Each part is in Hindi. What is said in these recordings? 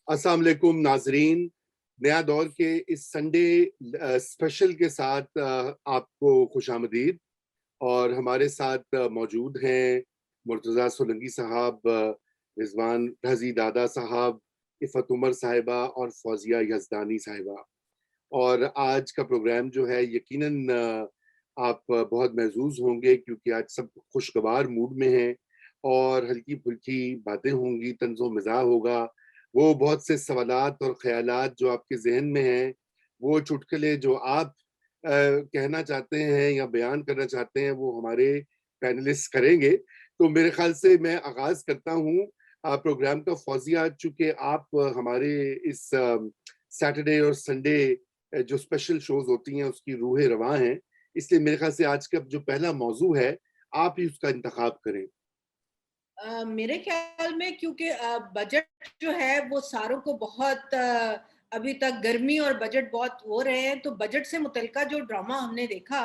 अस्सलाम वालेकुम नाजरीन। नया दौर के इस संडे स्पेशल के साथ आपको खुशामदीद। और हमारे साथ मौजूद हैं मुर्तज़ा सोलंकी साहब, रिजवान रजी दादा साहब, इफ़त उमर साहिबा और फौजिया यज़दानी साहिबा। और आज का प्रोग्राम जो है यकीनन आप बहुत महजूज होंगे क्योंकि आज सब खुशगवार मूड में हैं और हल्की फुल्की बातें होंगी, तंज़ो मिज़ाह होगा। वो बहुत से सवालात और ख़यालात जो आपके ज़हन में हैं, वो चुटकुले जो आप कहना चाहते हैं या बयान करना चाहते हैं, वो हमारे पैनलिस्ट करेंगे। तो मेरे ख़्याल से मैं आगाज़ करता हूँ प्रोग्राम का। फौजिया, चूँकि आप हमारे इस सैटरडे और संडे जो स्पेशल शोज़ होती हैं उसकी रूहे रवां हैं, इसलिए मेरे ख़्याल से आज का जो पहला मौज़ू है, आप ही उसका इंतखाब करें। मेरे ख्याल में क्योंकि बजट जो है वो सारों को बहुत अभी तक गर्मी और बजट बहुत हो रहे हैं, तो बजट से मुतल्लिका जो ड्रामा हमने देखा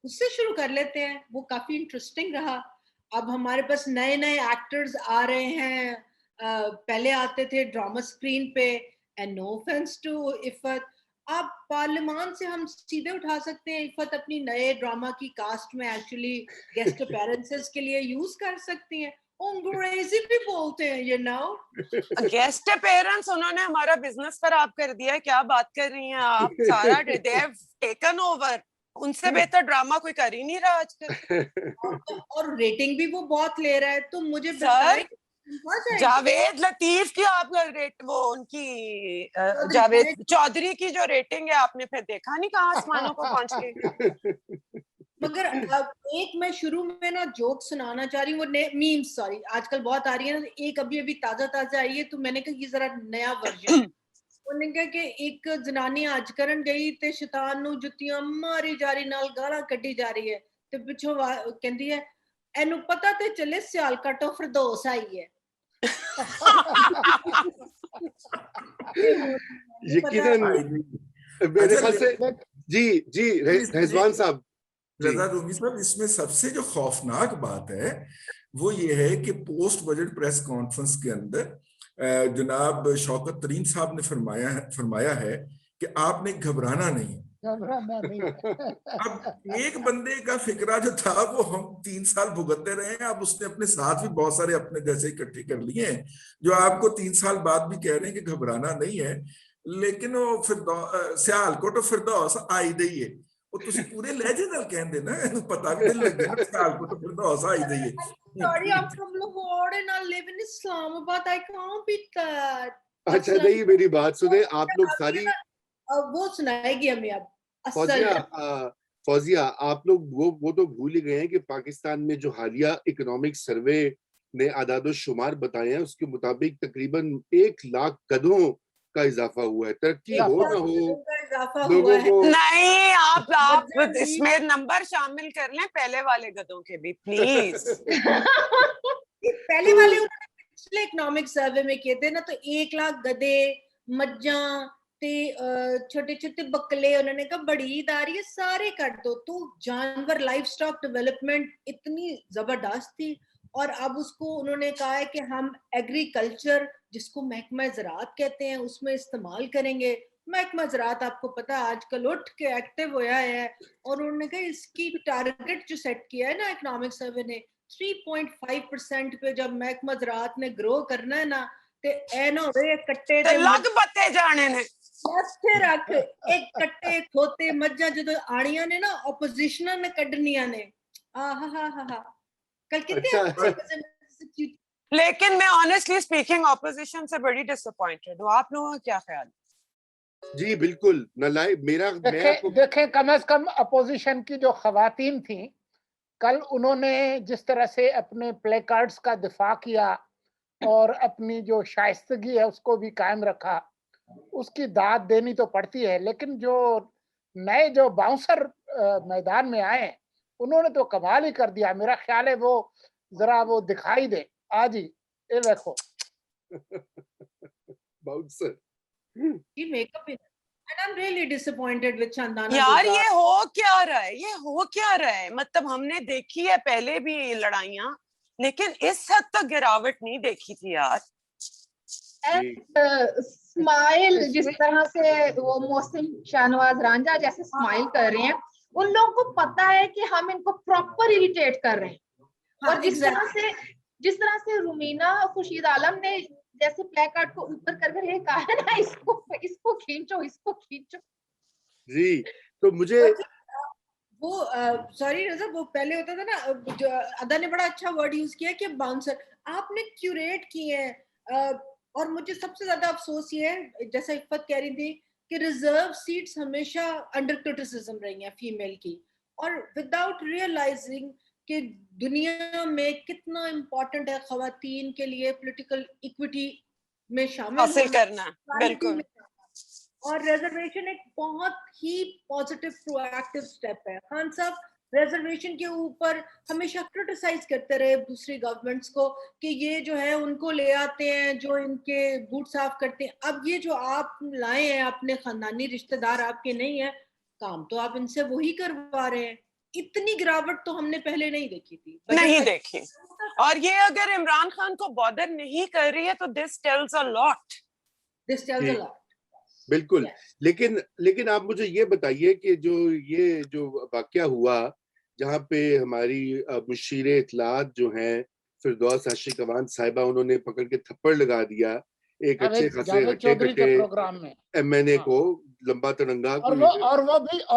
उससे शुरू कर लेते हैं। वो काफी इंटरेस्टिंग रहा। अब हमारे पास नए नए एक्टर्स आ रहे हैं। पहले आते थे ड्रामा स्क्रीन पे। And no offence to Iffat, आप पार्लियामान से हम सीधे उठा सकते हैं। इफ़त अपनी नए ड्रामा की कास्ट में एक्चुअली गेस्ट अपीयरेंसेस के लिए यूज कर सकती हैं। अंग्रेजी भी बोलते हैं, you know? गेस्ट अपीयरेंस उन्होंने हमारा बिजनेस खराब कर दिया है। क्या बात कर रही हैं आप? सारा दे हैव टेकन ओवर। उनसे बेहतर ड्रामा कोई कर ही नहीं रहा आजकल। और रेटिंग भी वो बहुत ले रहा है। तो मुझे सर, जावेद लतीफ की आप रेट, वो उनकी जावेद चौधरी की जो रेटिंग है, आपने फिर देखा नहीं कहाँ आसमानों को पहुंच गई। मगर अब एक मैं शुरू में ना जोक सुनाना चाह रही हूँ। वो मीम्स, सॉरी, आजकल बहुत आ रही है ना। एक अभी अभी ताजा आई है, तो मैंने कहा ये जरा नया वर्जन। उन्होंने कहा कि एक जनानी आज करन गई ते शैतान नु जुत्तियां मारी जा रही, नाल गालां कड्डी जा रही है। ते पिछों कहती है, एनू पता ते चले सियालकोट फिरदौस आई है। यकीनन मेरे ख्याल से जी रिजवान साहब। रजा रूमी साहब, इसमें सबसे जो खौफनाक बात है वो ये है कि पोस्ट बजट प्रेस कॉन्फ्रेंस के अंदर जनाब शौकत तरीन साहब ने फरमाया है कि आपने घबराना नहीं। अब एक बंदे का फिक्रा जो था वो हम 3 साल भुगतते रहे हैं। अब उसने अपने साथ भी बहुत सारे अपने जैसे इकट्ठे कर लिए हैं जो आपको 3 साल बाद भी कह रहे हैं कि घबराना नहीं है। लेकिन वो सियालकोट फिरदौस आई दी है, ਉਹ ਤੁਸੀਂ ਪੂਰੇ ਲਹਿਜੇ ਨਾਲ ਕਹਿੰਦੇ ਨਾ, ਇਹਨੂੰ ਪਤਾ ਵੀ ਨਹੀਂ ਲੱਗਿਆ ਨਾ ਸਿਆਲਕੋਟ ਫਿਰਦੌਸ ਆਈ ਦੀ ਹੈ। Sorry, I'm from Lahore and I live in Islamabad. I can't beat that. अच्छा, नहीं, मेरी बात सुने आप लोग सारी। वो सुनाएगी हमें अब। फौजिया, आप लोग वो तो भूल ही गए हैं कि पाकिस्तान में जो हालिया इकोनॉमिक सर्वे ने आदाद शुमार बताए हैं, उसके मुताबिक तकरीबन 1 लाख गधों का इजाफा हुआ है। तरक्की हो ना हो, लोगों को नहीं, आप इसमें नंबर शामिल कर लें पहले वाले गधों के भी, प्लीज। पहले वाले उन्होंने पिछले इकोनॉमिक सर्वे में किए थे ना, तो 1 लाख गधे, मज्जा ते छोटे छोटे बकले, उन्होंने कहा बड़ी ईद आ रही है, सारे कर दो। तो जानवर लाइफ स्टॉक डेवलपमेंट इतनी जबरदस्त थी। और अब उसको उन्होंने कहा है कि हम एग्रीकल्चर, जिसको महकमा ज़राअत कहते हैं, उसमें इस्तेमाल करेंगे। महकमा ज़राअत आपको पता है आजकल उठ के एक्टिव होया है। और उन्होंने कहा इसकी टारगेट जो सेट किया है ना इकोनॉमिक सर्वे ने, 3.5% पे जब महकमा ज़राअत ने ग्रो करना है ना, ते ए ना होवे कट्टे ते लग बत्ते जाने ने ਇੱਥੇ ਰੱਖ। एक कट्टे खोते मज्जा ਜਦੋਂ ਆਣੀਆਂ ਨੇ ना, ऑपोजिशन ने कड्डनियां ने। कल कितने लेकिन मैं ऑनेस्टली स्पीकिंग ऑपोजिशन से बड़ी डिसअपॉइंटेड हूँ। आप लोगों का क्या ख्याल? जी बिल्कुल मेरा देखें कम से कम अपोजिशन की जो खवातीन थी, कल उन्होंने जिस तरह से अपने प्ले कार्ड्स का दिफा किया और अपनी जो शाइस्तगी है उसको भी कायम रखा, उसकी दाद देनी तो पड़ती है। लेकिन जो नए जो बाउंसर मैदान में आए, उन्होंने तो कमाल ही कर दिया। मेरा ख्याल है वो जरा वो दिखाई दे आज ही, ये देखो बाउंसर की makeup. And I'm really disappointed with Chandana. यार ये हो क्या रहा है, ये हो क्या रहा है? मतलब हमने देखी है पहले भी लड़ाइयां, लेकिन इस हद तक गिरावट नहीं देखी थी यार। स्माइल जिस तरह से वो मोहसिन शाहनवाज रांझा जैसे स्माइल कर रहे हैं, उन लोगों को पता है कि हम इनको प्रॉपर इरिटेट कर रहे हैं। और जिस तरह से रुमीना खुर्शीद आलम ने जैसे प्लेकार्ड को ऊपर कर ये कहा है ना, इसको खींचो, इसको खींचो। जी, तो मुझे वो सॉरी रज़ा, वो पहले होता था ना, जो अदा ने बड़ा अच्छा वर्ड यूज किया कि बाउंसर आपने क्यूरेट किए हैं। और मुझे सबसे ज्यादा अफसोस ये है, जैसा इफ़त कह रही थी, कि रिजर्व सीट्स हमेशा अंडर क्रिटिसिज्म रही हैं फीमेल की, और विदाउट रियलाइजिंग कि दुनिया में कितना इम्पोर्टेंट है खवातीन के लिए पॉलिटिकल इक्विटी में शामिल हासिल होना, करना, बिल्कुल। और रिजर्वेशन एक बहुत ही पॉजिटिव प्रोएक्टिव स्टेप है। खान साहब रिजर्वेशन के ऊपर हमेशा क्रिटिसाइज करते रहे दूसरी गवर्नमेंट्स को कि ये जो है उनको ले आते हैं जो इनके बूट साफ करते हैं। अब ये जो आप लाए हैं अपने खानदानी रिश्तेदार आपके नहीं है, काम तो आप इनसे वही करवा रहे हैं। इतनी गिरावट तो हमने पहले नहीं देखी थी, नहीं देखी। और ये अगर इमरान खान को बॉदर नहीं कर रही है तो this tells a lot, this tells a lot. बिल्कुल। लेकिन आप मुझे ये बताइए कि जो वाकया हुआ जहाँ पे हमारी मुशीरे इत्तलात जो हैं फिरदौस आशिक अवान साहिबा, उन्होंने पकड़ के थप्पड़ लगा दिया एक अच्छे खासे रट्टे कट्टे प्रोग्राम में एमएनए को, लंबा तिरंगा और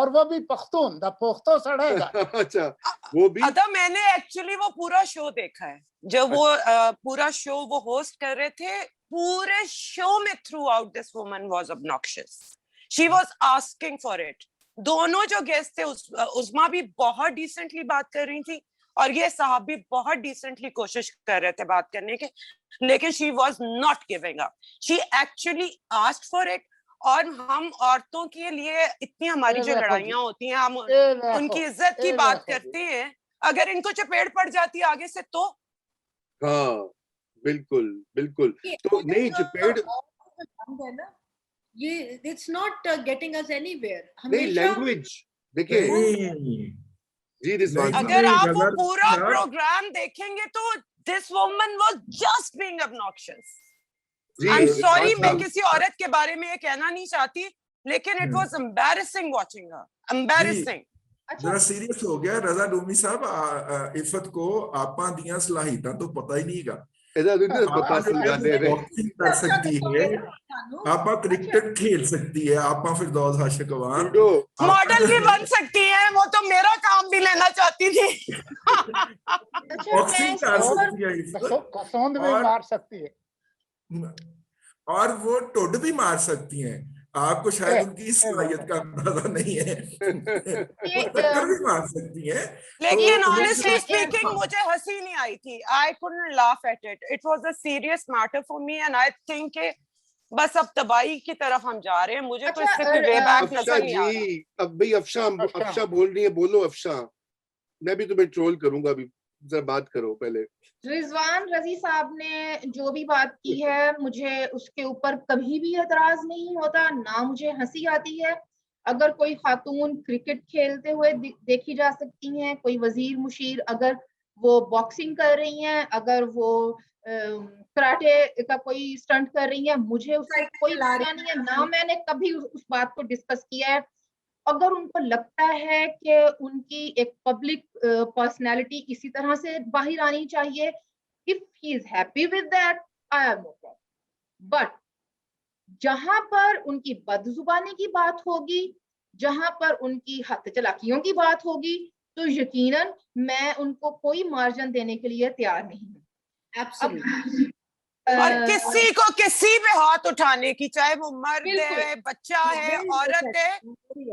वो भी पख्तून द पोख्तो सड़ेगा। अच्छा, वो भी अदा मैंने एक्चुअली वो पूरा शो देखा है, जब वो पूरा शो वो होस्ट कर रहे थे, पूरे शो में through out this woman was obnoxious, she was asking for it. दोनों जो गेस्ट थे, उस्मा भी बहुत डिसेंटली बात कर रही थी और ये साहब भी बहुत डिसेंटली कोशिश कर रहे थे बात करने के, लेकिन she was not giving up, she actually asked for it. और हम औरतों के लिए इतनी हमारी जो लड़ाइयां होती हैं, हम उनकी इज्जत की बात करते हैं, अगर इनको चपेट पड़ जाती है आगे से तो हाँ बिल्कुल बिल्कुल। तो नहीं चपेट है ना, ये it's not getting us anywhere. नहीं, लैंग्वेज देखिए जी रिजवान साहब, अगर आप वो पूरा प्रोग्राम देखेंगे तो this woman was just being obnoxious. I am sorry, मैं किसी औरत के बारे में ये कहना नहीं चाहती, लेकिन it was embarrassing watching her, embarrassing. जरा सीरियस हो गया रजा डूमी साहब, इफ़त को आपा दियां सलाहियतां तो पता ही नहींगा। बॉक्सिंग कर सकती है, आपा क्रिकेट खेल सकती है, आपा फिरदौस आशिक अवान मॉडल भी बन सकती है, वो तो मेरा काम भी लेना चाहती थी। बॉक्सिंग कर सकती है, कसौंद भी मार सकती है और वो टोड भी मार सकती हैं। आपको शायद उनकी सलाहियत का अंदाजा नहीं है। वो टक्कर भी मार सकती हैं। लेकिन ऑनेस्टली स्पीकिंग मुझे हंसी नहीं आई थी। I couldn't laugh at it, it was a serious matter for me and I think बस अब तबाही की तरफ हम जा रहे हैं। मुझे तो इससे कोई वे बैक नजर नहीं आ रहा। अब भाई अफशा बोल रही है, बोलो अफशा, मैं भी तुम्हें ट्रोल करूंगा अभी, जरा बात करो पहले। रिजवान रजी साहब ने जो भी बात की है, मुझे उसके ऊपर कभी भी एतराज नहीं होता, ना मुझे हंसी आती है। अगर कोई खातून क्रिकेट खेलते हुए देखी जा सकती हैं, कोई वजीर मुशीर अगर वो बॉक्सिंग कर रही हैं, अगर वो कराटे का कोई स्टंट कर रही हैं, मुझे उससे कोई मसला नहीं है, ना मैंने कभी उस बात को डिस्कस किया है। अगर उनको लगता है कि उनकी एक पब्लिक पर्सनालिटी इसी तरह से बाहर आनी चाहिए, if he is happy with that, I have no problem. But जहां पर उनकी बदजुबानी की बात होगी, जहां पर उनकी हथ चलाकियों की बात होगी, तो यकीनन मैं उनको कोई मार्जिन देने के लिए तैयार नहीं हूँ। और किसी को किसी पे हाथ उठाने की, चाहे वो मर्द है, बच्चा है, औरत है,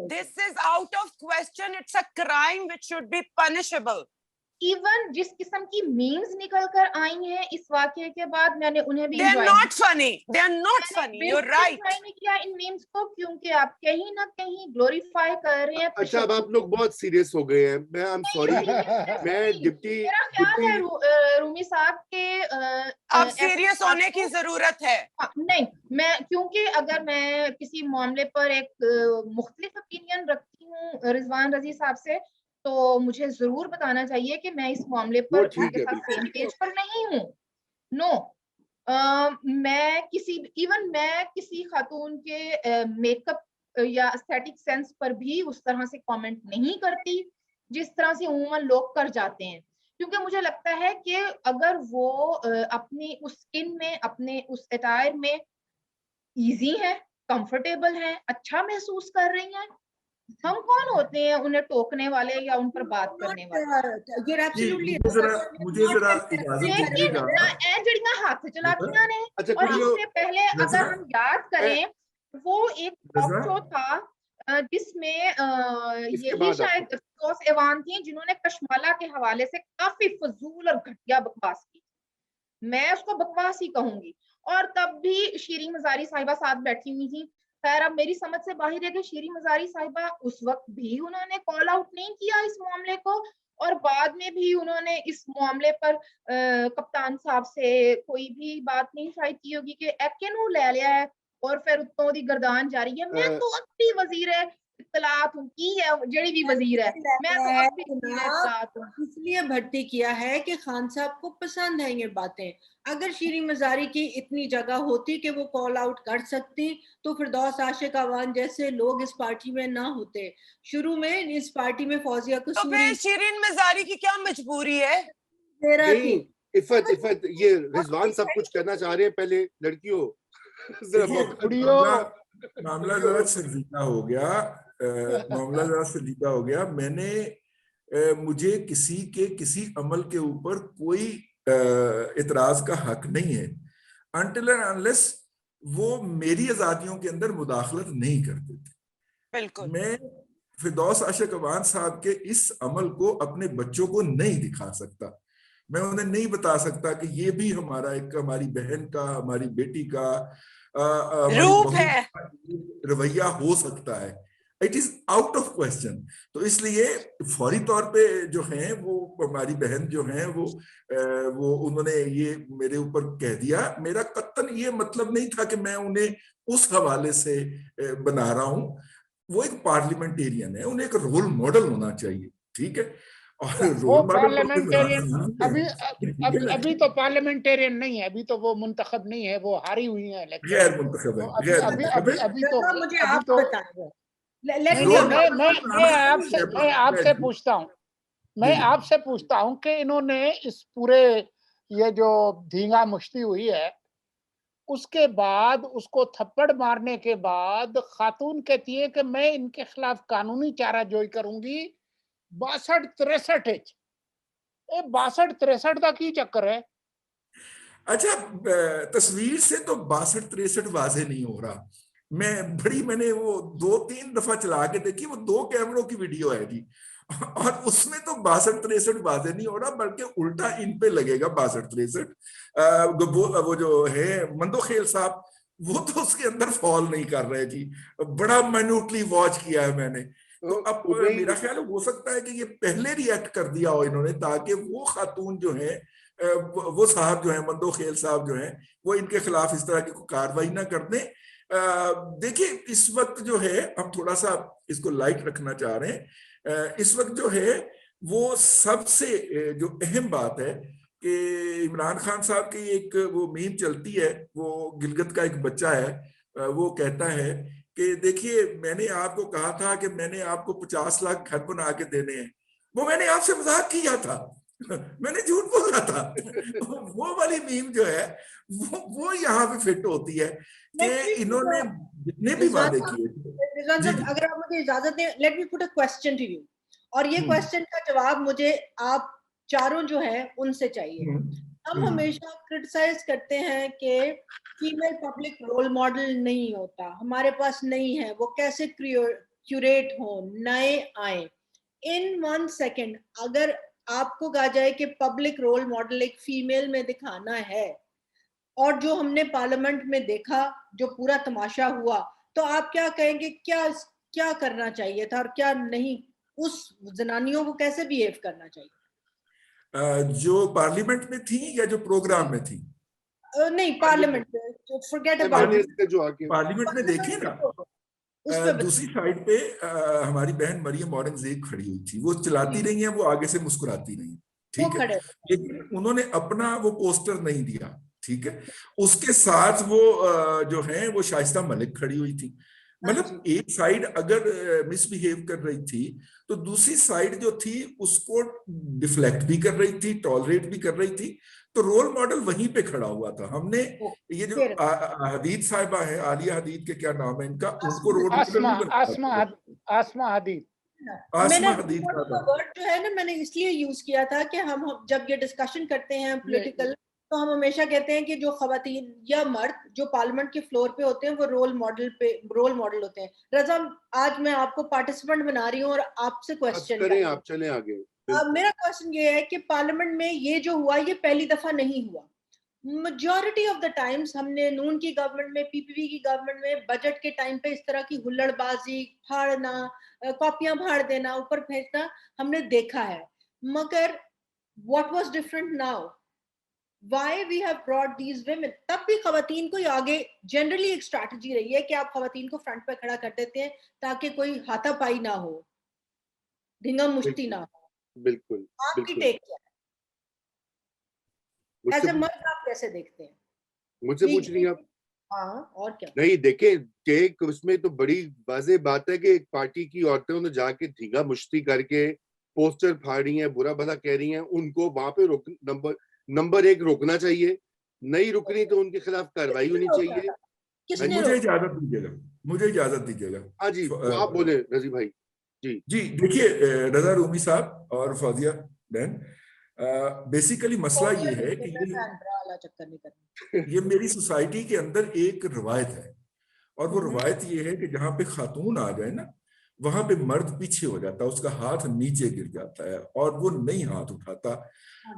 this is out of question, it's a crime which should be punishable. Even जिस किस्म की मीम्स निकल कर आई हैं इस वाकये के बाद, मैंने उन्हें भी they are not funny, you're right। नहीं किया इन मीम्स को, क्योंकि आप कहीं ना कहीं ग्लोरीफाई कर रहे हैं। अच्छा, अब आप लोग बहुत सीरियस हो गए हैं, मैं आई एम सॉरी, मैं मेरा ख्याल है रूमी साहब के अब सीरियस होने की जरूरत है। नहीं, मैं क्योंकि अगर मैं किसी मामले पर एक मुख्तलिफ ओपिनियन रखती हूँ रिजवान रजी साहब से, तो मुझे जरूर बताना चाहिए कि मैं इस मामले पर उनके साथ सेम पेज पर नहीं हूँ। नो, मैं किसी खातून के मेकअप या एस्थेटिक सेंस पर भी उस तरह से कमेंट नहीं करती जिस तरह से उम्मन लोग कर जाते हैं, क्योंकि मुझे लगता है कि अगर वो अपनी उस स्किन में, अपने उस अटायर में इजी है, कंफर्टेबल है, अच्छा महसूस कर रही हैं, हम कौन होते हैं उन्हें टोकने वाले या उन पर बात करने वाले। You're absolutely मुझे जरा इजाजत लेकिन दीजिएगा। ए जड़ियां हाथ चलातियां ने। अच्छा, और कुड़ियों, इससे पहले अगर हम याद करें, वो एक टॉक रज़ा, शो था जिसमें इसके यही बाद शायद फिरदौस एवान थी जिन्होंने कशमाला के हवाले से काफी फजूल और घटिया बकवास की। मैं उसको बकवास ही कहूंगी। और तब भी शीरी मजारी साहिबा साथ बैठी हुई थी। खैर अब मेरी समझ से बाहर है कि शीरी मजारी साहिबा उस वक्त भी उन्होंने कॉल आउट नहीं किया इस मामले को, और बाद में भी उन्होंने इस मामले पर कप्तान साहब से कोई भी बात नहीं शायद की होगी कि एक्नू ले लिया है और फिर उत्तों दी गर्दान जारी है। मैं तो अब भी वजीर है इत्तलात हूं की है, जड़ी भी वजीर है, मैं तो अब भी वजीर इत्तलात हूं। इसलिए भर्ती किया है कि खान साहब को पसंद आएंगे बातें। अगर शीरी मजारी की इतनी जगह होती कि वो कॉल आउट कर सकती तो फिरदौस आशिक अवान जैसे लोग इस पार्टी में ना होते। शुरू में इस पार्टी में फौजिया तो कसूरी फिर शिरीन मजारी की क्या मजबूरी है? नहीं, इफत ये रिजवान सब कुछ करना चाह रहे हैं, पहले लड़कियों जरा देखिए, मौका मामला जरा संजीदा हो गया। मामला जरा संजीदा हो गया। मुझे किसी के किसी अमल के ऊपर कोई इतराज का हक नहीं है अनटिल एंड अनलेस वो मेरी आजादियों के अंदर मुदाखलत नहीं करते थे। बिल्कुल। मैं फिरदौस आशिक अवान साहब के इस अमल को अपने बच्चों को नहीं दिखा सकता। मैं उन्हें नहीं बता सकता कि ये भी हमारी बहन का, हमारी बेटी का, रूप है, रवैया हो सकता है। It is out of question. तो इसलिए फौरी तौर पे जो हैं वो हमारी बहन जो हैं वो उन्होंने ये मेरे ऊपर कह दिया। मेरा कत्तन ये मतलब नहीं था कि मैं उन्हें उस हवाले से बना रहा हूं। वो एक पार्लियामेंटेरियन है, उन्हें एक रोल मॉडल होना चाहिए, ठीक है। और वो रोल मॉडल पार्लियामेंटेरियन अभी तो पार्लियामेंटेरियन नहीं है, अभी तो वो मुंतखब नहीं है, वो हारी हुई है इलेक्शन। गैर मुंतखब है, तो गैर मुंतखब है। मुझे आप बताएं। मैं आपसे पूछता हूँ, मैं आपसे पूछता हूँ कि इन्होंने इस पूरे ये जो धींगा मुश्ती हुई है उसके बाद, उसको थप्पड़ मारने के बाद खातून कहती है कि मैं इनके खिलाफ कानूनी चाराजोई करूंगी 62-63 62-63 का की चक्कर है। अच्छा, तस्वीर से तो 62-63 वाजे नहीं हो रहा। मैंने वो 2-3 दफा चला के देखी, वो 2 कैमरों की वीडियो है जी, और उसमें तो 62-63 वाजे नहीं हो रहा, बल्कि उल्टा इन पे लगेगा 62-63। वो जो है मंदोखेल साहब, वो तो उसके अंदर फॉल नहीं कर रहे जी। बड़ा माइन्यूटली वॉच किया है मैंने। तो अब मेरा ख्याल हो सकता है कि ये पहले रिएक्ट कर दिया हो इन्होंने, ताकि वो खातून जो है, वो साहब जो है, मंदोखेल साहब जो है, वो इनके खिलाफ इस तरह की कोई कार्रवाई ना कर दें। देखिए, इस वक्त जो है हम थोड़ा सा इसको लाइट रखना चाह रहे हैं। इस वक्त जो है वो सबसे जो अहम बात है कि इमरान खान साहब की एक वो मीम चलती है, वो गिलगित का एक बच्चा है, वो कहता है कि देखिए, मैंने आपको कहा था कि मैंने आपको 50 लाख घर बना के देने हैं, वो मैंने आपसे मजाक किया था, मैंने झूठ बोला था। वो वाली मीम जो है वो यहाँ पे फिट होती है कि इन्होंने जितने भी वादे किए थे। अगर आप मुझे इजाजत दें, let me put a question to you, और ये क्वेश्चन का जवाब मुझे आप चारों जो है उनसे चाहिए। हम हमेशा क्रिटिसाइज करते हैं कि फीमेल पब्लिक रोल मॉडल नहीं होता, हमारे पास नहीं है, वो कैसे क्यूरेट हो, नए आए। इन 1 सेकेंड अगर आपको कहा जाए कि पब्लिक रोल मॉडल एक फीमेल में दिखाना है, और जो हमने पार्लियामेंट में देखा, जो पूरा तमाशा हुआ, तो आप क्या कहेंगे, क्या करना चाहिए था और क्या नहीं, उस जनानियों को कैसे बिहेव करना चाहिए? जो पार्लियामेंट में थी या जो प्रोग्राम में थी? नहीं, पार्लियामेंट में, फॉरगेट अबाउट पार्लियामेंट में देखे ना, दूसरी साइड पे हमारी बहन मरियम औरंगजेब खड़ी हुई थी, वो चलाती रही है, वो आगे से मुस्कुराती रही, ठीक है, लेकिन उन्होंने अपना वो पोस्टर नहीं दिया, ठीक है। उसके साथ वो जो है वो शाइस्ता मलिक खड़ी हुई थी। मतलब एक साइड अगर मिसबिहेव कर रही थी तो दूसरी साइड जो थी उसको डिफ्लेक्ट भी कर रही थी, टॉलरेट भी कर रही थी। तो रोल मॉडल वहीं पे खड़ा हुआ था। हमने ये जो हदीद साहिबा है, आलिया हदीद के क्या नाम है इनका, उनको रोल मॉडल नहीं बनाया। आसमा हदीद। आसमा मैंने हदीद वर्ड जो है ना मैंने इसलिए यूज किया था कि हम जब ये डिस्कशन करते हैं पॉलिटिकल, तो हम हमेशा कहते हैं कि जो खवातीन या मर्द जो पार्लियामेंट के फ्लोर पे होते हैं वो रोल मॉडल होते हैं। रजा, आज मैं आपको पार्टिसिपेंट बना रही हूँ और आपसे क्वेश्चन करें, आप चलें आगे। मेरा क्वेश्चन ये है कि पार्लियामेंट में ये जो हुआ ये पहली दफा नहीं हुआ। मेजॉरिटी ऑफ द टाइम्स हमने नून की गवर्नमेंट में, पीपीपी की गवर्नमेंट में बजट के टाइम पे इस तरह की हुल्लड़बाजी, फाड़ना, कॉपियां फाड़ देना, ऊपर फेंकना हमने देखा है। मगर what was different now? Why we have brought these women? तब भी खवातीन को आगे जनरली एक स्ट्रैटेजी रही है कि आप खवातीन को फ्रंट पे खड़ा कर देते हैं ताकि कोई हाथापाई ना हो, ढींगा मुश्ती ना हो। बिल्कुल। आपकी टेक क्या है? मुझसे ऐसे मर्द आप कैसे देखते हैं? मुझसे पूछ रही हैं आप? हाँ, और क्या? नहीं, देखे टेक उसमें तो बड़ी वाज़ेह बात है कि एक पार्टी की औरतें ने जाके धींगा मुश्ती करके पोस्टर फाड़ रही हैं, बुरा भला कह रही हैं, उनको वहां पे नंबर एक रोकना चाहिए। नहीं रुक रही तो उनके खिलाफ कार्रवाई होनी चाहिए। मुझे इजाजत दीजिएगा, मुझे इजाजत दीजिएगा। हाँ जी, आप बोले रजी भाई। जी जी, देखिए रजा रूमी साहब और फौजिया बहन, बेसिकली मसला ये है कि ये मेरी सोसाइटी के अंदर एक रवायत है, और वो रवायत ये है कि जहां पे खातून आ जाए ना, वहां पे मर्द पीछे हो जाता है, उसका हाथ नीचे गिर जाता है और वो नहीं हाथ उठाता,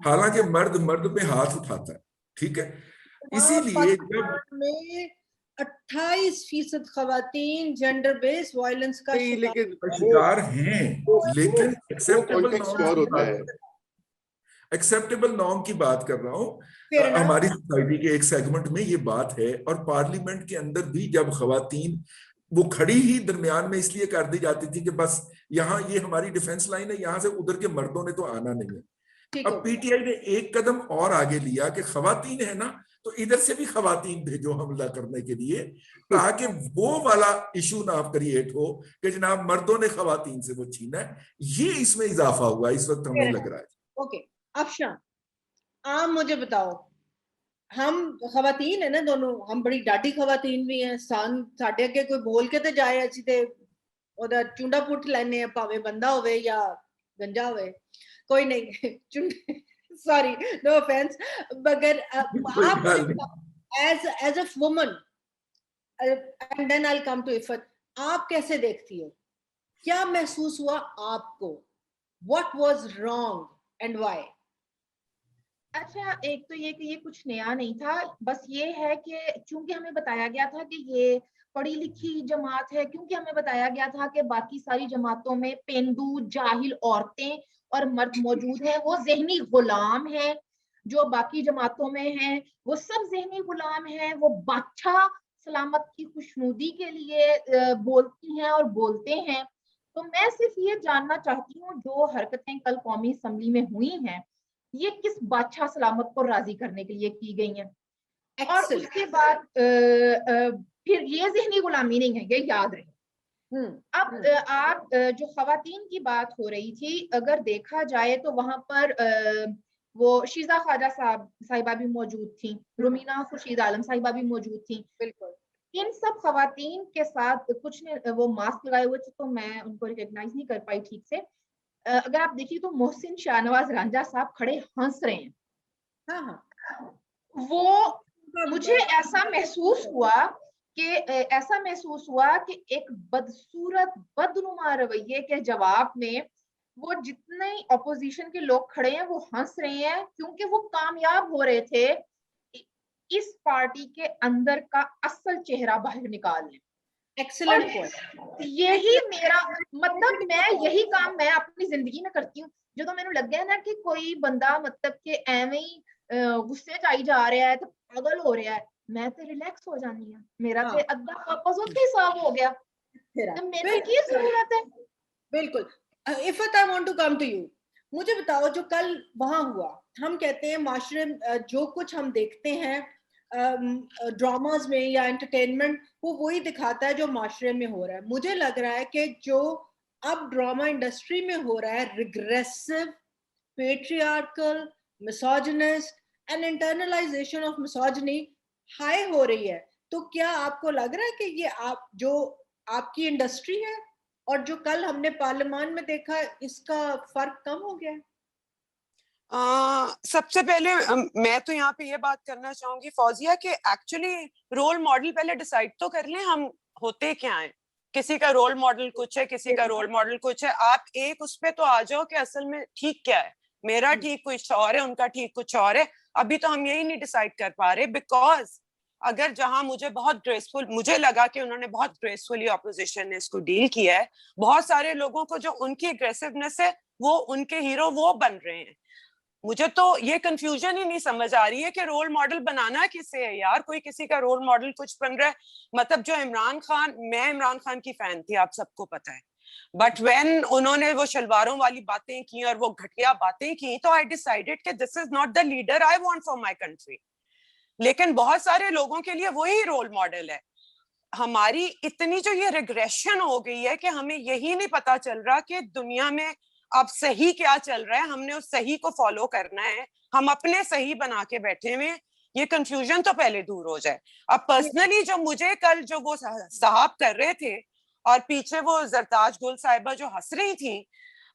हालांकि मर्द मर्द पे हाथ उठाता है। ठीक है, इसीलिए जब में 28% खवातीन जेंडर बेस्ड वायलेंस का शिकार हैं, लेकिन एक्सेप्टेबल नॉर्म की बात कर रहा हूं। हमारी सोसाइटी के एक सेगमेंट में ये बात है, और पार्लियामेंट के अंदर भी जब खवातीन वो खड़ी ही दरमियान में इसलिए कर दी जाती थी कि बस यहाँ ये हमारी डिफेंस लाइन है, यहाँ से उधर के मर्दों ने तो आना नहीं है। अब पीटीआई ने एक कदम और आगे लिया कि खवातीन है ना, तो इधर से भी खवातीन भेजो हमला करने के लिए, ताकि वो वाला इशू ना क्रिएट हो कि जनाब मर्दों ने खवातीन से वो छीना है। ये इसमें इजाफा हुआ इस वक्त हमें लग रहा है। ओके, अफशान, आप मुझे बताओ, हम खवातीन है ना दोनों, हम बड़ी डाडी खवातीन भी हैं, साडे अगे कोई बोल के ते जाए असी ते ओदा चुंडा पुट लेने हैं, भावे बंदा होवे या गंजा होवे, कोई नहीं सॉरी, नो ऑफेंस, मगर आप as a woman, and then I will come to Iffat, आप कैसे देखती हो? क्या महसूस हुआ आपको? What was wrong and why? अच्छा, एक तो ये कि ये कुछ नया नहीं था, बस ये है कि क्योंकि हमें बताया गया था कि ये पढ़ी लिखी जमात है, क्योंकि हमें बताया गया था कि बाकी सारी जमातों में पेंदू जाहिल औरतें और मर्द मौजूद हैं, वो ज़हनी गुलाम हैं। जो बाकी जमातों में हैं वो सब ज़हनी गुलाम हैं, वो बादशाह सलामत की खुशनुदी के लिए बोलती हैं और बोलते हैं। तो मैं सिर्फ ये जानना चाहती हूँ, जो हरकतें कल कौमी असम्बली में हुई हैं, ये किस बादशाह सलामत को राजी करने के लिए की गई हैं? और उसके बाद फिर ये ज़हनी गुलामी नहीं है, ये याद रहे। अब आप जो खवातीन की बात हो रही थी, अगर देखा जाए तो वहां पर वो शीजा ख्वाजा साहिबा भी मौजूद थी, रुमीना खुर्शीद आलम साहिबा भी मौजूद थी। बिल्कुल, इन सब खवातीन के साथ कुछ ने वो मास्क लगाए हुए थे, तो मैं उनको रिकॉग्नाइज नहीं कर पाई ठीक से। अगर आप देखिए तो मोहसिन शाहनवाज रांझा साहब खड़े हंस रहे हैं। हाँ, वो मुझे ऐसा महसूस हुआ कि एक बदसूरत बदनुमा रवैये के जवाब में वो जितने ऑपोजिशन के लोग खड़े हैं वो हंस रहे हैं, क्योंकि वो कामयाब हो रहे थे इस पार्टी के अंदर का असल चेहरा बाहर निकालने। Excellent point. यही मेरा मतलब, मैं यही काम मैं अपनी जिंदगी में करती हूँ। जो तो मैंने लग गया ना कि कोई बंदा मतलब कि एवं ही गुस्से च आई जा रहा है तो पागल हो रहा है, मैं तो रिलैक्स हो जानी है, मेरा तो अद्धा पर्पस उत्थे ही साफ हो गया, तो मेरे की जरूरत है। बिल्कुल, Iffat, I want to come to you. मुझे बताओ जो कल वहां हुआ, हम कहते हैं माशरे जो कुछ हम देखते हैं ड्रामाज में या एंटरटेनमेंट, वो वही दिखाता है जो माशरे में हो रहा है। मुझे लग रहा है कि जो अब ड्रामा इंडस्ट्री में हो रहा है, regressive, patriarchal, misogynist and internalisation of misogyny high हो रही है। तो क्या आपको लग रहा है कि ये आप जो आपकी इंडस्ट्री है और जो कल हमने पार्लियामान में देखा, इसका फर्क कम हो गया है? सबसे पहले मैं तो यहाँ पे ये बात करना चाहूंगी फौजिया कि एक्चुअली रोल मॉडल पहले डिसाइड तो कर लें हम होते क्या हैं। किसी का रोल मॉडल कुछ है, किसी का रोल मॉडल कुछ है। आप एक उस पे तो आ जाओ कि असल में ठीक क्या है। मेरा ठीक कुछ और है, उनका ठीक कुछ और है। अभी तो हम यही नहीं डिसाइड कर पा रहे, बिकॉज अगर जहां मुझे बहुत ग्रेसफुल, मुझे लगा कि उन्होंने बहुत ग्रेसफुली ऑपोजिशन ने इसको डील किया है। बहुत सारे लोगों को जो उनकी एग्रेसिवनेस है वो उनके हीरो वो बन रहे हैं। मुझे तो ये कंफ्यूजन ही नहीं समझ आ रही है कि रोल मॉडल बनाना किसे है यार। कोई किसी का रोल मॉडल कुछ बन रहा है। मतलब जो इमरान खान, मैं इमरान खान की फैन थी, आप सबको पता है, बट व्हेन उन्होंने वो शलवारों वाली बातें की और वो घटिया बातें की, तो आई डिसाइडेड कि this is not the leader I want for my country. लेकिन बहुत सारे लोगों के लिए वही रोल मॉडल है। हमारी इतनी जो ये रिग्रेशन हो गई है कि हमें यही नहीं पता चल रहा कि दुनिया में अब सही क्या चल रहा है। हमने उस सही को फॉलो करना है, हम अपने सही बना के बैठे हुए। ये कंफ्यूजन तो पहले दूर हो जाए। अब पर्सनली जो मुझे कल जो वो साहब कर रहे थे और पीछे वो जरताज गुल साहिबा जो हंस रही थी,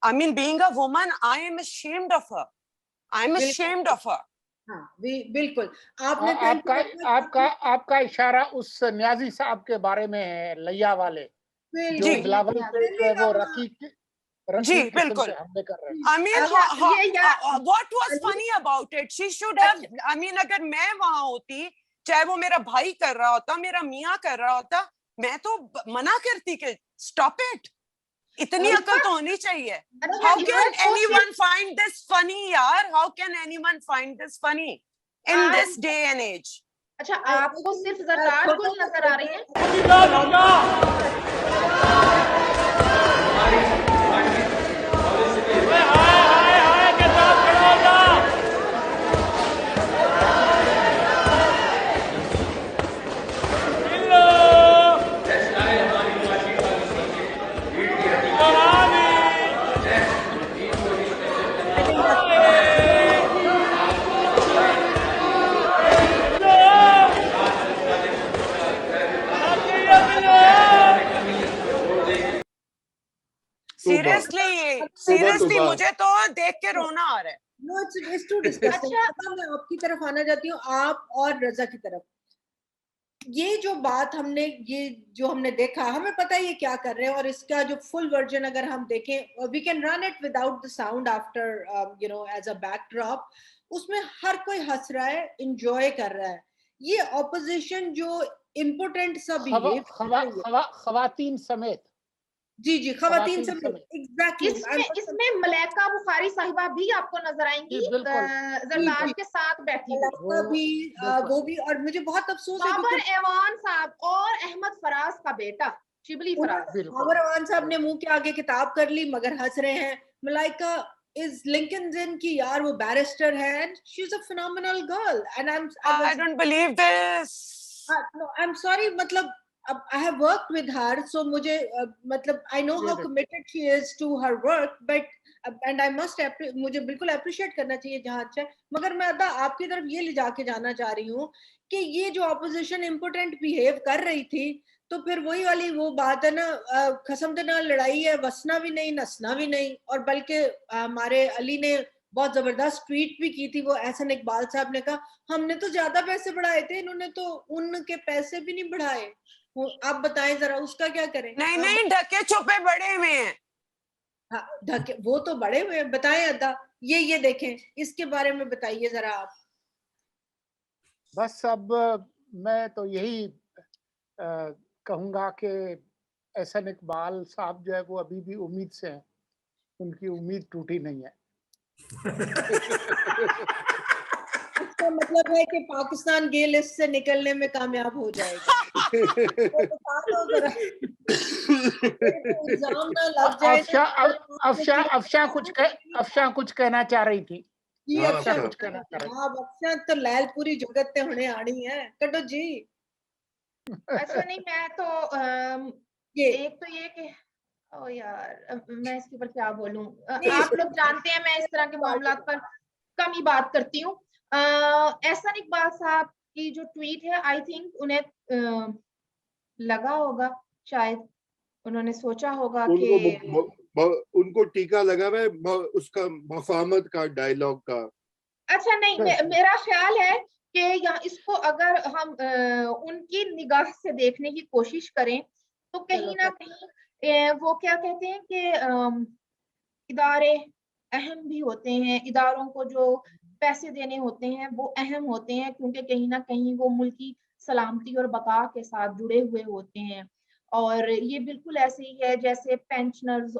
I mean being a woman I am ashamed of her, I am ashamed of her. हाँ बिल्कुल। आपने आपका इशारा उस न्याजी साहब के बारे में है, लैया वाले, जो बिलावल पे वो रकीब जी बिल्कुल हमले कर रहे हैं। I mean, what was funny about it? She should have. I mean, अगर मैं वहां होती, चाहे वो मेरा भाई कर रहा होता, मेरा मियाँ कर रहा होता, मैं तो मना करती कि stop it. इतनी अकल तो होनी चाहिए। How can anyone find this funny, यार? How can anyone find this funny in this day and age? अच्छा, आपको सिर्फ जरताज गुल नजर आ रही है? सीरियसली मुझे तो देख के रोना आ रहा है। No, it's too disgusting। मैं आपकी तरफ आना चाहती हूँ, आप और रजा की तरफ। ये जो बात हमने, ये जो हमने देखा, हमें पता है ये क्या कर रहे हैं, और इसका जो फुल वर्जन अगर हम देखें, we can run it without the sound after you know as a backdrop. उसमें हर कोई हंस रहा है, इंजॉय कर रहा है। ये ऑपोजिशन जो इम्पोर्टेंट सा बिहेव, खवातीन समेत, जी खवातीन समेत, एग्जैक्टली। इसमें मलाइका बुखारी साहिबा भी आपको नजर आएंगी, जरताज के साथ बैठी हुई, वो भी। और मुझे बहुत अफसोस है बाबर एवान साहब और अहमद फराज का बेटा शिबली फराज। बाबर एवान साहब ने मुंह के आगे किताब कर ली मगर हंस रहे हैं। मलाइका is Lincoln's Inn की यार, वो बैरिस्टर है, and she's a phenomenal girl, and I don't believe this. No, I'm sorry, मतलब I have worked with her, so मुझे मतलब I know how committed she is to her work, but and I must मुझे बिल्कुल appreciate करना चाहिए जहाँ अच्छा है। मगर मैं अदा आपकी तरफ ये ले जाके जाना चाह रही हूँ कि ये जो opposition impotent behave कर रही थी, तो फिर वही वाली वो बात है ना, खसम के ना लड़ाई है, वसना भी नहीं नसना भी नहीं। और बल्कि हमारे अली ने बहुत जबरदस्त ट्वीट भी की थी, वो एहसन इकबाल साहब ने कहा हमने तो ज्यादा पैसे बढ़ाए थे, इन्होंने तो उनके पैसे भी नहीं बढ़ाए। आप बताएं जरा उसका क्या करें? नहीं ढके छुपे बड़े हुए हैं। हाँ ढके, वो तो बड़े हुए हैं। बताएं अदा, ये देखें, इसके बारे में बताइए जरा आप। बस अब मैं तो यही कहूंगा कि एहसन इकबाल साहब जो है वो अभी भी उम्मीद से हैं, उनकी उम्मीद टूटी नहीं है। इसका मतलब है कि पाकिस्तान गे लिस्ट से निकलने में कामयाब हो जाएगा। इल्जाम ना लग जाए अफशा कुछ कहना चाह रही थी। जी। हाँ, अफशा अफशा। कुछ कहना चाह रही हाँ, अफशा तो लैल पूरी जुगत ते हुणे आनी है, कटो जी। अच्छा नहीं, मैं तो ये एक तो ये कि ओ यार, अब मैं इसके ऊपर क्या बोलूं। नहीं, आप लोग जानते हैं मैं इस तरह के मामलात पर कम ही बात करती हूँ। एहसान इकबाल साहब की जो ट्वीट है, आई थिंक उन्हें लगा होगा, शायद उन्होंने सोचा होगा कि उनको टीका लगा हुआ है उसका मफाहमत का, डायलॉग का। अच्छा नहीं, मेरा ख्याल है कि यहाँ इसको अगर हम उनकी निगाह से देखने की कोशिश करें तो कहीं ना कहीं वो क्या कहते हैं कि इदारे अहम भी होते हैं। इदारों को जो पैसे देने होते हैं वो अहम होते हैं, क्योंकि कहीं ना कहीं वो मुल्क की सलामती और बका के साथ जुड़े हुए होते हैं। और ये बिल्कुल ऐसे ही है जैसे पेंशनर्स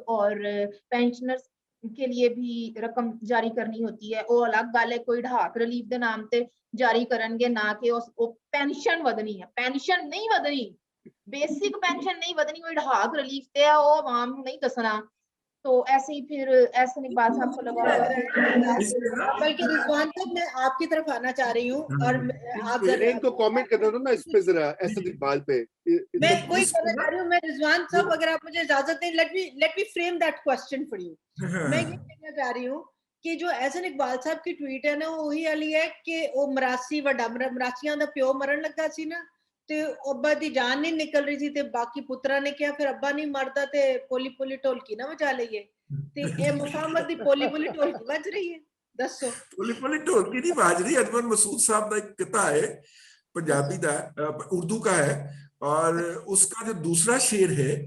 के लिए भी रकम जारी करनी होती है। वो अलग गल है, कोई ढाक रिलीफ के नाम से जारी करेंगे, ना कि उस पेंशन वधनी है। पेंशन नहीं वधनी, बेसिक पेंशन नहीं वधनी, कोई ढाक रिलीफ ते है, वो आवाम नहीं दसना। तो ऐसे ही फिर ऐसे नहीं बात आपको लगा होगा। बल्कि रिजवान साहब, मैं आपकी तरफ आना चाह रही हूँ और आप जरा इनको कमेंट करना दो ना इस पे, जरा एहसान इकबाल पे। मैं कोई करना चाह रही हूँ। मैं रिजवान साहब, अगर आप मुझे इजाजत दें, let me frame that question for you. मैं ये कहना चाह रही हूँ कि जो एहसान इकबाल साहब की ट्वीट है ना, वही वाली है कि वो मरासी वड्डा मरासियां दा प्यो मरन लगा सी ना, ते अब्बा दी जान नहीं निकल रही थी, ते बाकी पुत्रा ने क्या, फिर अब्बा नहीं मरदा ते पोली पोली ढोलकी ना बजा लईए, ते ए मुफाहमत दी पोली पोली ढोलकी बज रही है। दसो पोली पोली ढोलकी नहीं बाज रही। अजमल मसूद साहब का एक किता है पंजाबी का, उर्दू का है, और उसका जो दूसरा शेर है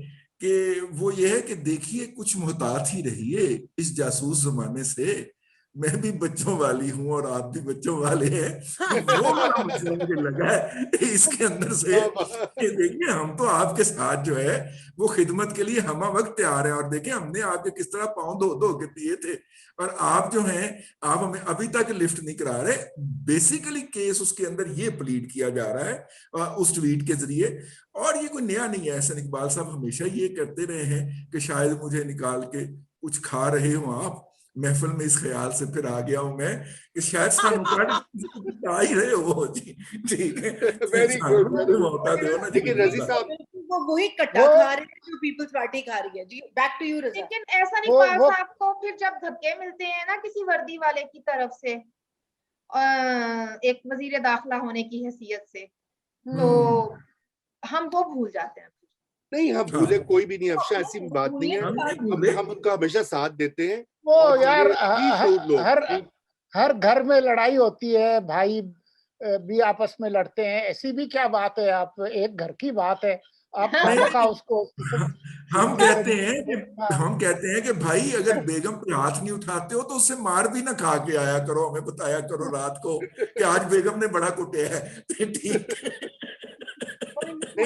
कि वो ये है कि देखिए कुछ मोहतात ही रहिए इस जासूस जमाने से, मैं भी बच्चों वाली हूं और आप भी बच्चों वाले हैं। वो वाला मसला मुझे लगा है इसके अंदर से कि देखिए हम तो आपके साथ जो है वो खिदमत के लिए हम वक्त तैयार हैं, और देखिए हमने आपके किस तरह पाँव धो धो के पिए थे, और आप जो हैं आप हमें अभी तक लिफ्ट नहीं करा रहे। बेसिकली केस उसके अंदर ये प्लीड किया जा रहा है उस ट्वीट के जरिए। और ये कोई नया नहीं है, एहसान इकबाल साहब हमेशा ये करते रहे हैं कि शायद मुझे निकाल के कुछ खा रहे हो आप महफिल में, इस ख्याल से फिर आ गया हूं मैं कि शायद सानू आ ही रहे हो जी। ठीक है, वेरी गुड। मौका दो ना जी। लेकिन रजी साहब वो वही कट्टा खा रहे हैं जो पीपल्स पार्टी खा रही है जी। बैक टू यू रजा। लेकिन एहसान इकबाल साहब को फिर जब धक्के मिलते हैं ना किसी वर्दी वाले की तरफ से, एक वजीर दाखिला होने की हैसियत से, तो हम वो भूल जाते हैं। नहीं, हम भूले कोई भी नहीं अफशा, ऐसी बात नहीं है। हम उनका हमेशा साथ देते हैं। वो यार हर घर में लड़ाई होती है, भाई भी आपस में लड़ते हैं, ऐसी भी क्या बात है। आप एक घर की बात है, आप खामखा उसको हम कहते हैं कि भाई अगर बेगम पे हाथ नहीं उठाते हो तो उससे मार भी ना खा के आया करो, हमें बताया करो रात को कि आज बेगम ने बड़ा कुटे है। ठीक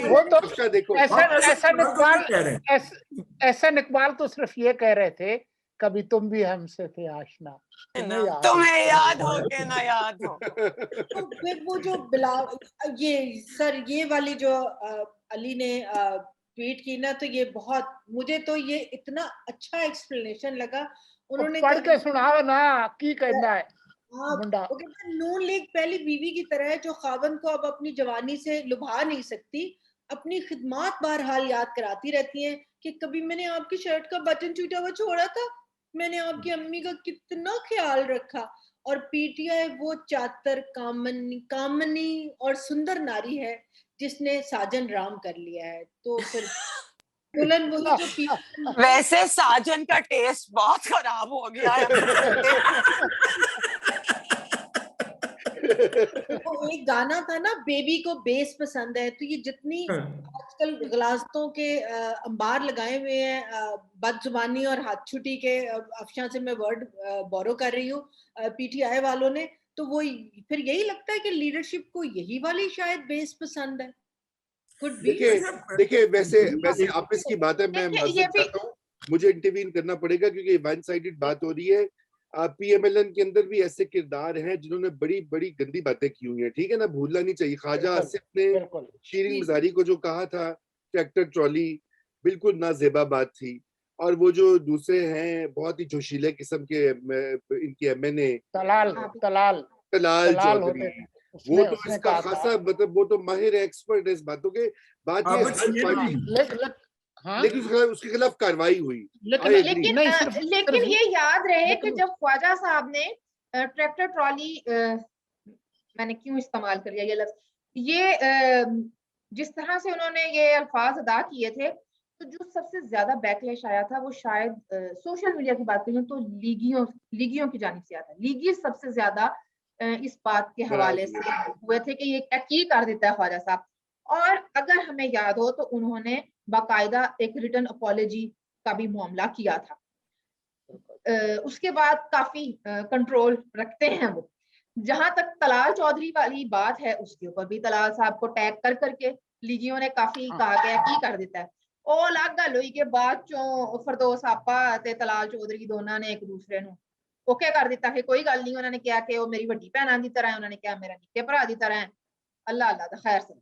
वो तो अफशा देखो, ऐसा इकबाल तो सिर्फ ये कह रहे थे कभी तुम भी हमसे थे आशना, तुम्हें याद हो के ना याद हो। तो फिर वो जो बिलावल, ये सर ये वाली जो अली ने ट्वीट की ना, तो ये बहुत, मुझे तो ये इतना अच्छा एक्सप्लेनेशन लगा। उन्होंने पढ़ के सुनाओ ना की कहना है। नून लीग पहली बीवी की तरह है जो खावन को अब अपनी जवानी से लुभा नहीं सकती, अपनी खिदमत बहरहाल याद कराती रहती हैं कि कभी मैंने आपकी शर्ट का बटन टूटा हुआ छोड़ा था, मैंने आपकी अम्मी का कितना ख्याल रखा। और पीटीआई वो चातर कामनी और सुंदर नारी है जिसने साजन राम कर लिया है। तो फिर दुल्हन वही जो वैसे साजन का टेस्ट बहुत खराब हो गया है। तो एक गाना था ना, बेबी को बेस पसंद है, तो ये जितनी आजकल गलास्तों के अंबार लगाए हुए हैं, बदजुबानी और हाथ छुटी के, अफशा से मैं वर्ड बोरो कर रही हूँ, पीटीआई वालों ने, तो वो फिर यही लगता है कि लीडरशिप को यही वाली शायद बेस पसंद है। देखिए वैसे आपस की बात है, मैं माजूर चाहता हूँ, मुझे इंटरवीन करना पड़ेगा क्योंकि वन साइडेड बात हो रही है। पीएमएलएन के अंदर भी ऐसे किरदार हैं जिन्होंने बड़ी बड़ी गंदी बातें की हुई हैं, ठीक है ना, भूलना नहीं चाहिए। ख्वाजा आसिफ ने शीरीन मजारी को जो कहा था ट्रैक्टर ट्रॉली, बिल्कुल नाजेबा बात थी। और वो जो दूसरे हैं बहुत ही जोशीले किस्म के इनकी एमएनए तलाल तलाल तलाल चौधरी, होते थे। वो उसने तो उसने इसका कहा खासा था, मतलब वो तो माहिर एक्सपर्ट है इस बातों के। बात ये अब हर ये पार्टी, हाँ, लेकिन उसके खिलाफ कार्रवाई हुई। लेकिन I agree। लेकिन नहीं, सिर्फ लेकिन ये याद रहे कि लेकिन जब ख्वाजा साहब ने ट्रैक्टर ट्रॉली, मैंने क्यों इस्तेमाल कर लिया ये लफ्ज, ये जिस तरह से उन्होंने ये अल्फाज अदा किए थे, तो जो सबसे ज्यादा बैकलैश आया था वो शायद सोशल मीडिया की बात करें तो लीगियों की जानिब से आया था। लीगी सबसे ज्यादा इस बात के हवाले से हुए थे कि ये क्या कर देता है ख्वाजा साहब। और अगर हमें याद हो तो उन्होंने बाकायदा एक रिटन अपॉलॉजी का भी मामला किया था। उसके बाद काफी कंट्रोल रखते हैं वो। जहां तक तलाल चौधरी वाली बात है, उसके ऊपर भी तलाल साहब को टैग कर करके लीगियों ने काफी कहा गया की कर देता है। ਉਹ ਅਲੱਗ ਗੱਲ ਹੋਈ ਕਿ ਬਾਅਦ ਚੋਂ ਫਰਦੋਸ ਆਪਾ ਤੇ ਤਲਾਲ ਚੌਧਰੀ ਦੋਨਾਂ ਨੇ ਇੱਕ ਦੂਸਰੇ ਨੂੰ ਓਕੇ ਕਰ ਦਿੱਤਾ ਕਿ ਕੋਈ ਗੱਲ ਨਹੀਂ। ਉਹਨਾਂ ਨੇ ਕਿਹਾ ਕਿ ਉਹ ਮੇਰੀ ਵੱਡੀ ਭੈਣਾਂ ਦੀ ਤਰ੍ਹਾਂ ਹੈ, ਉਹਨਾਂ ਨੇ ਕਿਹਾ ਮੇਰਾ ਨਿੱਕੇ ਭਰਾ ਦੀ ਤਰ੍ਹਾਂ है। अल्लाह अल्लाह दा खैर से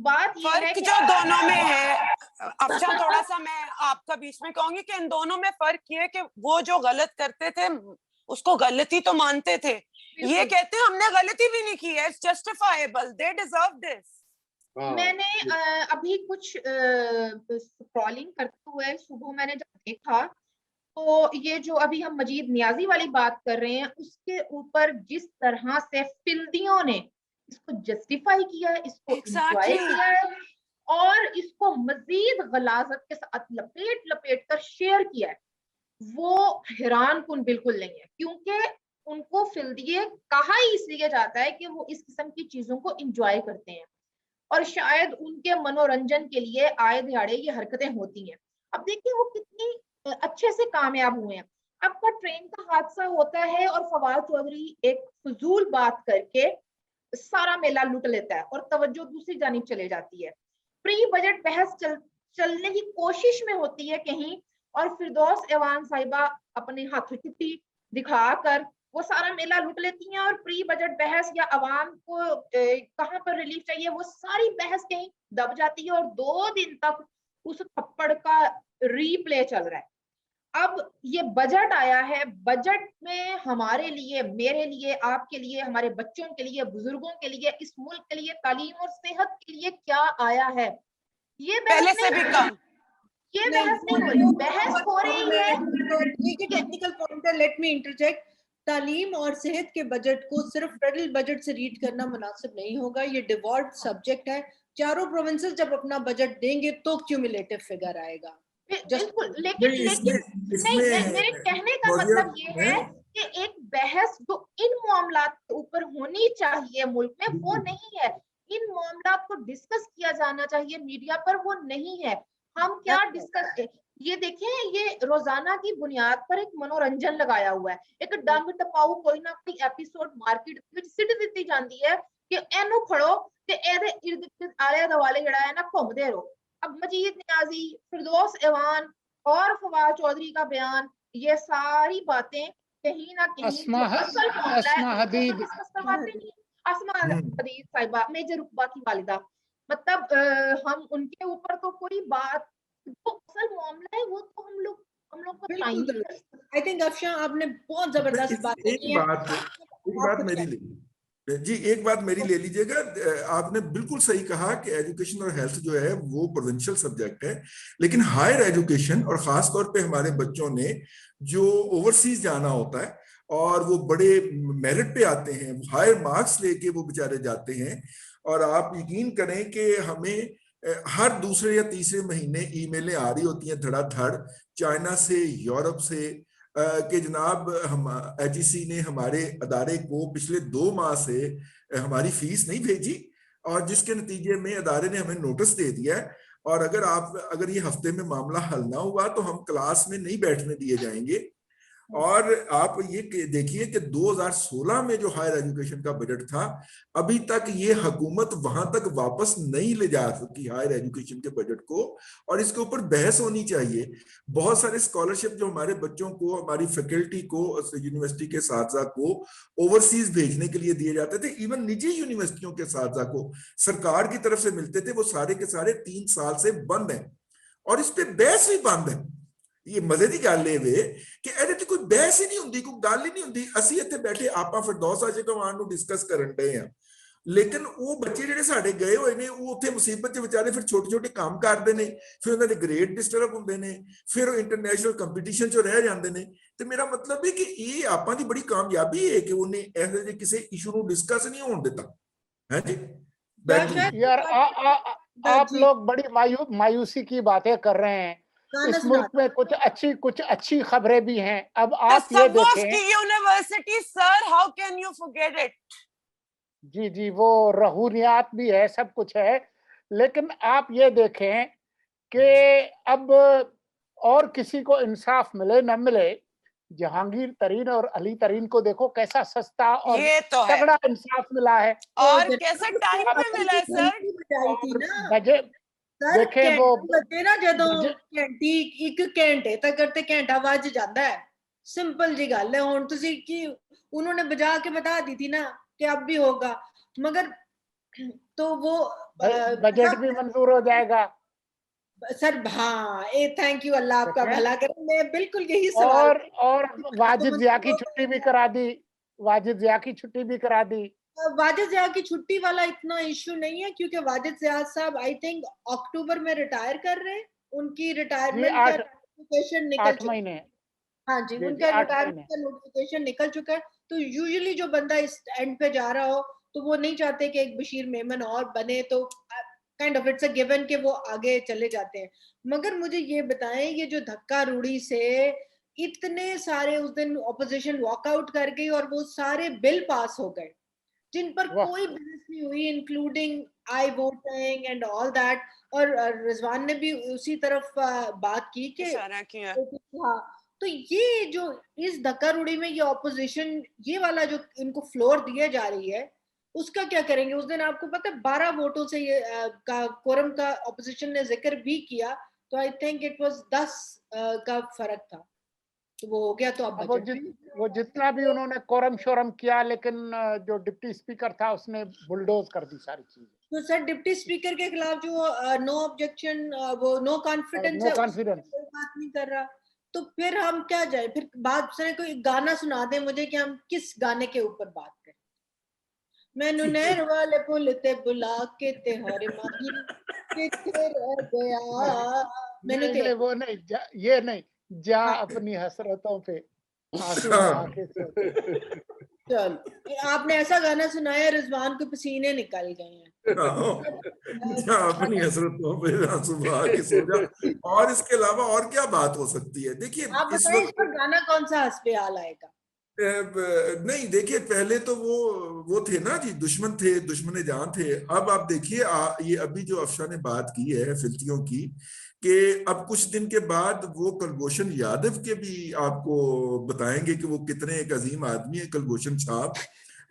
बात ये है फर्क कि जो दोनों में है, अच्छा थोड़ा सा मैं आपका बीच में कहूंगी कि इन दोनों में फर्क ये है कि वो जो गलत करते थे उसको गलती तो मानते थे, ये कहते हैं हमने गलती भी नहीं की है, it's justifiable, they deserve this. मैंने अभी कुछ स्क्रॉलिंग करते हुए सुबह मैंने जब देखा तो ये जो अभी हम मजीद नियाजी वाली बात कर रहे हैं उसके ऊपर जिस तरह से फिल्दियों ने इसको जस्टिफाई किया है, इसको एंजॉय किया है और इसको मजीद गलाजत के साथ लपेट लपेट कर शेयर किया है, वो हैरान कुन बिल्कुल नहीं है। क्योंकि उनको फिल्दिये कहा ही इसलिए जाता है कि वो इस किस्म की चीजों को एंजॉय करते हैं और शायद उनके मनोरंजन के लिए आए दिहाड़े ये हरकतें होती हैं। अब देखिए वो कितनी अच्छे से कामयाब हुए हैं। आपका ट्रेन का हादसा होता है और फवाद चौधरी एक फजूल बात करके सारा मेला लूट लेता है और तवज्जो दूसरी जानिब चले जाती है। प्री बजट बहस चलने की कोशिश में होती है कहीं और फिरदौस एवान साहिबा अपने हाथों चुट्टी दिखाकर वो सारा मेला लूट लेती हैं और प्री बजट बहस या अवाम को कहां पर रिलीफ चाहिए वो सारी बहस कहीं दब जाती है और 2 दिन तक उस थप्पड़ का रीप्ले चल रहा है। अब ये बजट आया है, बजट में हमारे लिए, मेरे लिए, आपके लिए, हमारे बच्चों के लिए, बुजुर्गों के लिए, इस मुल्क के लिए, तालीम और सेहत के लिए क्या आया है, ये पहले से भी कम, ये बहस नहीं हो रही। बहस हो रही है, ये टेक्निकल पॉइंट है, लेट मी इंटरजेक्ट। तालीम और सेहत के बजट को सिर्फ फेडरल बजट से रीड करना मुनासिब नहीं होगा, ये डिवॉल्व सब्जेक्ट है। चारों प्रोविंसेस जब अपना बजट देंगे तो क्यूमुलेटिव फिगर आएगा। बिल्कुल, लेकिन मेरे कहने का मतलब ये है कि एक बहस जो इन मामलात के ऊपर होनी चाहिए मुल्क में वो नहीं है। इन मामलात को डिस्कस किया जाना चाहिए मीडिया पर, वो नहीं है। हम क्या डिस्कस, ये देखें ये रोजाना की बुनियाद पर एक मनोरंजन लगाया हुआ है, एक डंग टपाऊ कोई ना कोई एपिसोड मार्केट विच सिट दित्ती जाती है कि एनू खड़ो ते एदे इर्द गिर्द आले दुआले जिहड़ा है ना घूमदे रहो। अब मजीद नियाजी, फिरदौस एवान और फवाद चौधरी का बयान, ये सारी बातें कहीं ना कहीं अस्मा हदीद साहिबा मेजर रुकबा की वालिदा, मतलब हम उनके ऊपर तो कोई बात, जो असल मामला है वो तो हम लोग को आई थिंक अफशा आपने बहुत जबरदस्त बात की है। एक बात मेरी जी, एक बात मेरी ले लीजिएगा। आपने बिल्कुल सही कहा कि एजुकेशन और हेल्थ जो है वो प्रोविंशियल सब्जेक्ट है, लेकिन हायर एजुकेशन और खास तौर पे हमारे बच्चों ने जो ओवरसीज जाना होता है और वो बड़े मेरिट पे आते हैं, हायर मार्क्स लेके वो बेचारे जाते हैं, और आप यकीन करें कि हमें हर दूसरे या तीसरे महीने ईमेलें आ रही होती हैं धड़ाधड़ चाइना से, यूरोप से, कि जनाब हम एचईसी ने हमारे अदारे को पिछले 2 माह से हमारी फीस नहीं भेजी और जिसके नतीजे में अदारे ने हमें नोटिस दे दिया है और अगर ये हफ्ते में मामला हल ना हुआ तो हम क्लास में नहीं बैठने दिए जाएंगे। और आप ये देखिए कि 2016 में जो हायर एजुकेशन का बजट था, अभी तक ये हुकूमत वहां तक वापस नहीं ले जा सकी हायर एजुकेशन के बजट को, और इसके ऊपर बहस होनी चाहिए। बहुत सारे स्कॉलरशिप जो हमारे बच्चों को, हमारी फैकल्टी को, यूनिवर्सिटी के साथी को ओवरसीज भेजने के लिए दिए जाते थे, इवन निजी यूनिवर्सिटियों के साथी को सरकार की तरफ से मिलते थे, वो सारे के सारे 3 साल से बंद हैं। और इस पे बहस भी बंद है। ये मजे की गल है वे कि ਇਹਦੇ ਤੇ ਕੋਈ ਬਹਿਸ ਹੀ ਨਹੀਂ ਹੁੰਦੀ, ਕੋਈ ਗੱਲ ਹੀ ਨਹੀਂ ਹੁੰਦੀ। ਅਸੀਂ ਇੱਥੇ ਬੈਠੇ ਆਪਾਂ ਫਿਰਦੌਸ ਆਜੇ ਕਮਾਨ ਨੂੰ ਡਿਸਕਸ ਕਰਨ ਡਏ ਆ, ਲੇਕਿਨ ਉਹ ਬੱਚੇ ਜਿਹੜੇ ਸਾਡੇ ਗਏ ਹੋਏ ਨੇ ਉਹ ਉੱਥੇ ਮੁਸੀਬਤ 'ਚ ਵਿਚਾਰੇ ਫਿਰ ਛੋਟੇ ਛੋਟੇ ਕੰਮ ਕਰਦੇ ਨੇ, ਫਿਰ ਉਹਨਾਂ ਦੇ ਗ੍ਰੇਡ ਡਿਸਟਰਬ ਹੁੰਦੇ ਨੇ, ਫਿਰ ਉਹ ਇੰਟਰਨੈਸ਼ਨਲ ਕੰਪੀਟੀਸ਼ਨ 'ਚ ਰਹਿ ਜਾਂਦੇ ਨੇ। ਤੇ ਮੇਰਾ ਮਤਲਬ ਹੈ ਕਿ ਇਹ ਆਪਾਂ ਦੀ ਬੜੀ ਕਾਮਯਾਬੀ ਹੈ ਕਿ ਉਹਨੇ ਇਹੋ ਜਿਹੇ ਕਿਸੇ ਇਸ਼ੂ ਨੂੰ ਡਿਸਕਸ ਨਹੀਂ ਹੋਣ ਦਿੱਤਾ है जी। यार आप लोग बड़ी मायूसी की बातें कर रहे हैं। इस मुल्क में कुछ अच्छी खबरें भी हैं। अब आप ये देखें, university sir, how can you forget it? जी जी, वो रहूनियात भी है, सब कुछ है, लेकिन आप ये देखें कि अब और किसी को इंसाफ मिले न मिले, जहांगीर तरीन और अली तरीन को देखो कैसा सस्ता और तगड़ा इंसाफ मिला है, और कैसे टाइम पे मिला है सर। बजट देखे वो ना जदों घंटी एक घंटे तक करते घंटा बज जाता है, सिंपल जी गल है। हुण तुसी की उन्होंने बजा के बता दी थी ना कि अब भी होगा, मगर तो वो बजट भी मंजूर हो जाएगा सर। हाँ, थैंक यू, अल्लाह आपका भला करे। मैं बिल्कुल यही सवाल और वाजिद जिया की छुट्टी भी करा दी, वाजिद जिया की छुट्टी भी करा दी। वाजिद जिया की छुट्टी वाला इतना इशू नहीं है, क्योंकि वाजिद जिया साहब आई थिंक अक्टूबर में रिटायर कर रहे हैं। उनकी रिटायरमेंट का नोटिफिकेशन निकल चुका है। हाँ जी, उनका रिटायरमेंट का नोटिफिकेशन निकल चुका है। तो यूजुअली जो बंदा इस एंड पे जा रहा हो तो वो नहीं चाहते कि एक बशीर मेमन और बने, तो kind of it's a given कि वो आगे चले जाते हैं। मगर मुझे ये बताएं, ये जो धक्का रूढ़ी से इतने सारे उस दिन ऑपोजिशन वॉकआउट कर गई और वो सारे बिल पास हो गए जिन पर कोई बहस नहीं हुई, including I voting and all that. और रिजवान ने भी उसी तरफ बात की कि हाँ, तो ये जो इस धक्का रूढ़ी में ये ऑपोजिशन, ये वाला जो इनको फ्लोर दिया जा रही है, उसका क्या करेंगे? उस दिन आपको पता है 12 वोटों से ये कोरम का ऑपोजिशन ने जिक्र भी किया, तो आई थिंक इट वाज 10 का फर्क था, तो वो हो गया। तो अब वो जितना भी उन्होंने कोरम शोरम किया, लेकिन जो डिप्टी स्पीकर था उसने बुलडोज कर दी सारी चीजें। तो सर डिप्टी स्पीकर के खिलाफ जो नो ऑब्जेक्शन, वो नो कॉन्फिडेंस है, कोई बात नहीं कर रहा, तो फिर हम क्या जाए? फिर बात से कोई गाना सुना दे मुझे कि हम किस गाने के ऊपर बात करें। मैनू नहर वाले पुल ते बुला के ते हर माही किथे रह गया। मैंने नहीं, वो नहीं, ये नहीं, जा अपनी हसरतों पे आंसू बहा के सो। चल, आपने ऐसा गाना सुनाया रिजवान को पसीने निकल गए हैं। जा अपनी हसरतों पे आंसू बहा के सो जा। और इसके अलावा और क्या बात हो सकती है? देखिए, आप बताएं इस पर गाना कौन सा हंस पे हाल आएगा? नहीं, देखिए, पहले तो वो थे ना जी, दुश्मन थे, दुश्मन जान थे। अब आप देखिए, ये अभी जो अफशा ने बात की है फिल्तियों की, कि अब कुछ दिन के बाद वो कुलभूषण यादव के भी आपको बताएंगे कि वो कितने एक अजीम आदमी है, कुलभूषण साहब,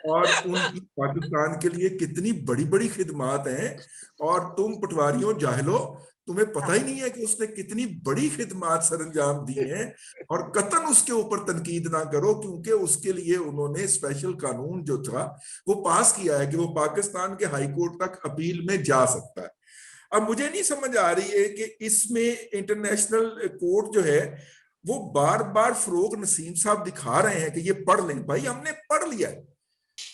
और उनकी पाकिस्तान के लिए कितनी बड़ी बड़ी खिदमात हैं। और तुम पटवारियों जाहिलो, तुम्हें पता ही नहीं है कि उसने कितनी बड़ी खिदमात सरंजाम दी हैं, और कतन उसके ऊपर तनकीद ना करो, क्योंकि उसके लिए उन्होंने स्पेशल कानून जो था वो पास किया है कि वो पाकिस्तान के हाई कोर्ट तक अपील में जा सकता है। अब मुझे नहीं समझ आ रही है कि इसमें इंटरनेशनल कोर्ट जो है वो बार बार फरोग नसीम साहब दिखा रहे हैं कि ये पढ़ लें। भाई, हमने पढ़ लिया है।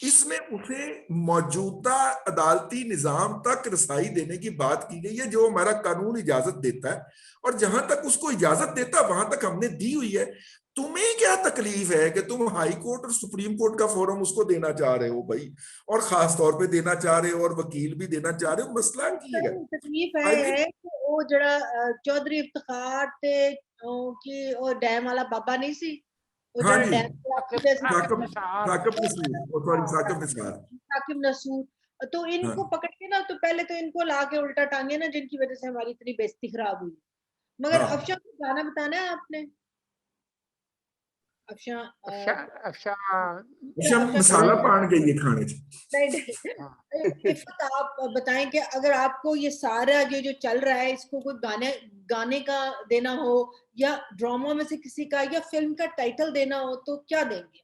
इसमें उसे मौजूदा अदालती निजाम तक रसाई देने की बात की गई है, जो हमारा कानून इजाजत देता है, और जहां तक उसको इजाजत देता वहां तक हमने दी हुई है। तुम्हें क्या तकलीफ है कि तुम हाई कोर्ट और सुप्रीम कोर्ट का फोरम उसको देना चाह रहे हो भाई, और खास तौर पे देना चाह रहे हो, और वकील भी देना चाह रहे हो? मसला की है तकलीफ है कि वो जड़ा चौधरी इफ्तिखार ते कि और डैम वाला बाबा नहीं सी, हाँ जी, साकिब नसूर, तो इनको पकड़ के ना, तो पहले तो इनको ला के उल्टा टांगे ना, जिनकी वजह से हमारी इतनी बेइज्जती खराब हुई। मगर अफशा को गाना बताना है आपने। अफशा मसाला पान गई है खाने इफ़त, आप बताएं कि अगर आपको ये सारा ये जो चल रहा है, इसको कोई गाने का देना हो, या ड्रामा में से किसी का, या फिल्म का टाइटल देना हो, तो क्या देंगे?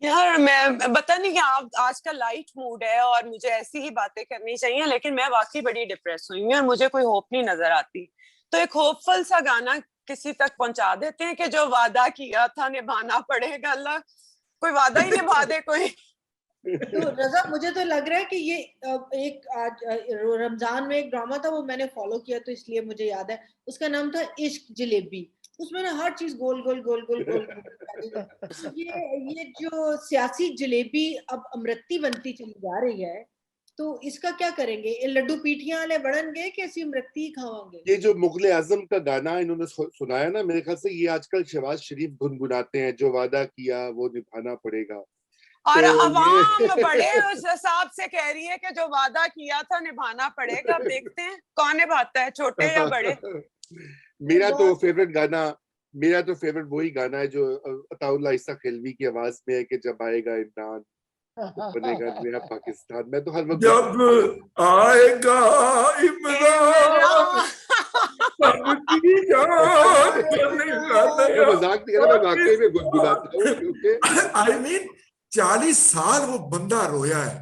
यार, मैं बता नहीं कि आप आज का लाइट मूड है और मुझे ऐसी ही बातें करनी चाहिए, लेकिन मैं वाकई बड़ी डिप्रेस हुई हूँ और मुझे कोई होप नहीं नजर आती। तो एक होपफुल सा गाना किसी तक पहुंचा देते हैं कि जो वादा किया था निभाना पड़ेगा, अल्लाह कोई वादा ही निभा दे कोई। तो रजा, मुझे तो लग रहा है कि ये एक आज रमजान में एक ड्रामा था, वो मैंने फॉलो किया तो इसलिए मुझे याद है, उसका नाम था इश्क जलेबी। उसमें ना हर चीज गोल गोल गोल गोल गोल गोल। ये जो सियासी जलेबी अब अमृति बनती चली जा रही है, तो इसका क्या करेंगे? ये लड्डू पीठियां वाले बढ़न गए कि ऐसी अमृति ही खावांगे? ये जो मुगले आजम का गाना इन्होंने सुनाया ना, मेरे ख्याल से ये आजकल शहबाज शरीफ गुनगुनाते हैं, जो वादा किया वो निभाना पड़ेगा। और तो अवाम बड़े उस हिसाब से कह रही है कि जो वादा किया था निभाना पड़ेगा। अब देखते हैं कौन निभाता है, छोटे या बड़े। मेरा तो फेवरेट वही गाना है जो अताउल्लाह ईसा खिलवी की आवाज में है कि जब आएगा इमरान बनेगा नया पाकिस्तान। मैं तो हर वक्त जब आएगा इमरान सबकी जान बनेगा नया। मजाक नहीं कर रहा, मैं वाकई में गुनगुनाता हूँ क्योंकि आई मीन 40 साल वो बंदा रोया है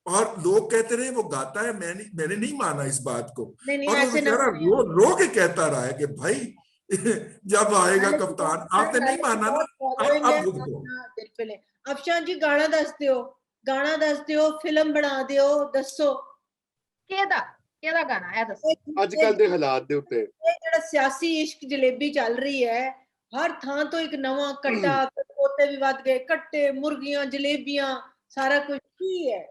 और लोग कहते रहे वो गाता है। मैंने नहीं माना इस बात को। नहीं, और वो ऐसे ना बेचारा रो के कहता रहा है कि भाई जब आएगा कप्तान। आपने नहीं माना ना, आप भुग दो। दिल पे ले। अफशान जी गाना दस दियो, फिल्म बना दियो, दसो केदा गाना है दसो। आजकल दे हालात दे उत्ते ये जेड़ा सियासी इश्क जलेबी चल रही है, हर थां तो एक नवा कट्टा, पोते भी वध गए, कट्टे, मुर्गियां, जलेबियां, सारा कुछ की है।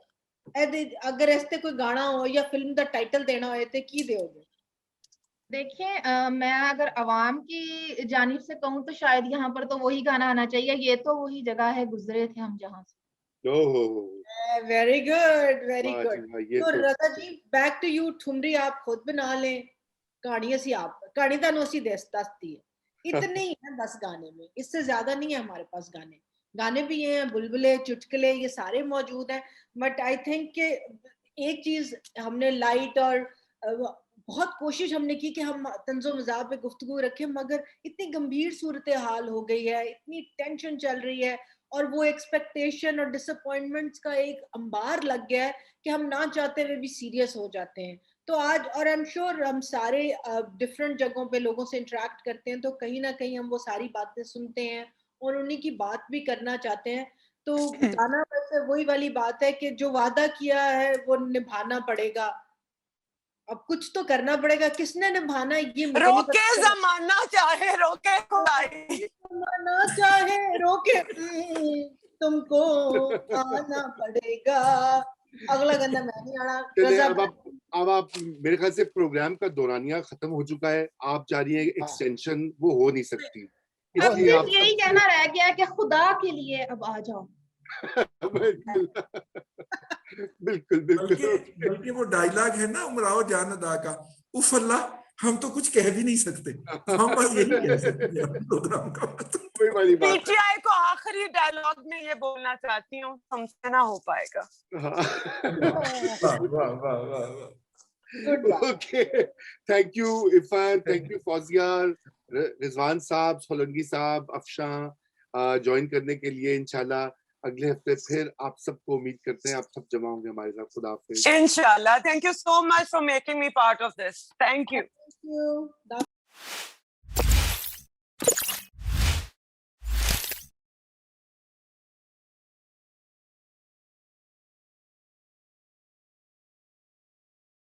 अगर इसते कोई गाना हो या फिल्म का टाइटल देना हो तो की दोगे? देखिए, मैं अगर अवाम की जानिब से कहूँ तो शायद यहाँ पर तो वही गाना आना चाहिए, ये तो वही जगह है गुजरे थे हम जहाँ से। वेरी गुड, वेरी वाह गुड। जी वाह, ये तो तो रजा जी बैक टू यू। ठुमरी आप खुद बना लें कहानी, असी आप कहानी तानू असी दसती है। इतने ही है बस गाने में, इससे ज्यादा नहीं है हमारे पास। गाने भी ये हैं, बुलबुले, चुटकुले, ये सारे मौजूद हैं। बट आई थिंक कि एक चीज हमने लाइट और बहुत कोशिश हमने की कि हम तंजो मजाक पे गुफ्तगू रखें, मगर इतनी गंभीर सूरत हाल हो गई है, इतनी टेंशन चल रही है और वो एक्सपेक्टेशन और डिसअपॉइंटमेंट्स का एक अंबार लग गया है कि हम ना चाहते हुए भी सीरियस हो जाते हैं। तो आज, और आई एम श्योर हम सारे डिफरेंट जगहों पे लोगों से इंटरेक्ट करते हैं, तो कहीं ना कहीं हम वो सारी बातें सुनते हैं और उन्हीं की बात भी करना चाहते हैं। तो गाना वैसे वही वाली बात है कि जो वादा किया है वो निभाना पड़ेगा। अब कुछ तो करना पड़ेगा, किसने निभाना है ये मुझे नहीं रोके पता। जमाना चाहे रोके खुदाई, जमाना चाहे रोके तुमको आना पड़ेगा। अगला गाना मैं नहीं आना। चलिए, रजा अब आप मेरे ख्याल से प्रोग्राम का दौरानिया खत्म हो चुका है। आप जा रही हैं एक्सटेंशन, वो हो नहीं सकती, अब इसलिए सिर्फ आप यही कहना रह गया है कि खुदा के लिए अब आ जाओ। बिल्कुल बिल्कुल बिल्कुल। बल्कि वो डायलॉग है ना उमराव जान अदा का, उफ अल्लाह, हम तो कुछ कह भी नहीं सकते, हम बस यही कह सकते हैं प्रोग्राम का। वही वाली बात है। पीटीआई को आखिरी डायलॉग में ये बोलना चाहती हूँ, हमसे ना हो पाएगा। वाह वाह वाह वाह। Okay, thank you Irfan, thank you Fauzia, Rizwan साहब, सोलंकी साहब, अफशां ज्वाइन करने के लिए। इंशाल्लाह अगले हफ्ते फिर आप सबको उम्मीद करते हैं आप सब जमा होंगे हमारे साथ। खुदा हाफिज। इंशाल्लाह। Thank you so much for making me part of this. Thank you. Thank you.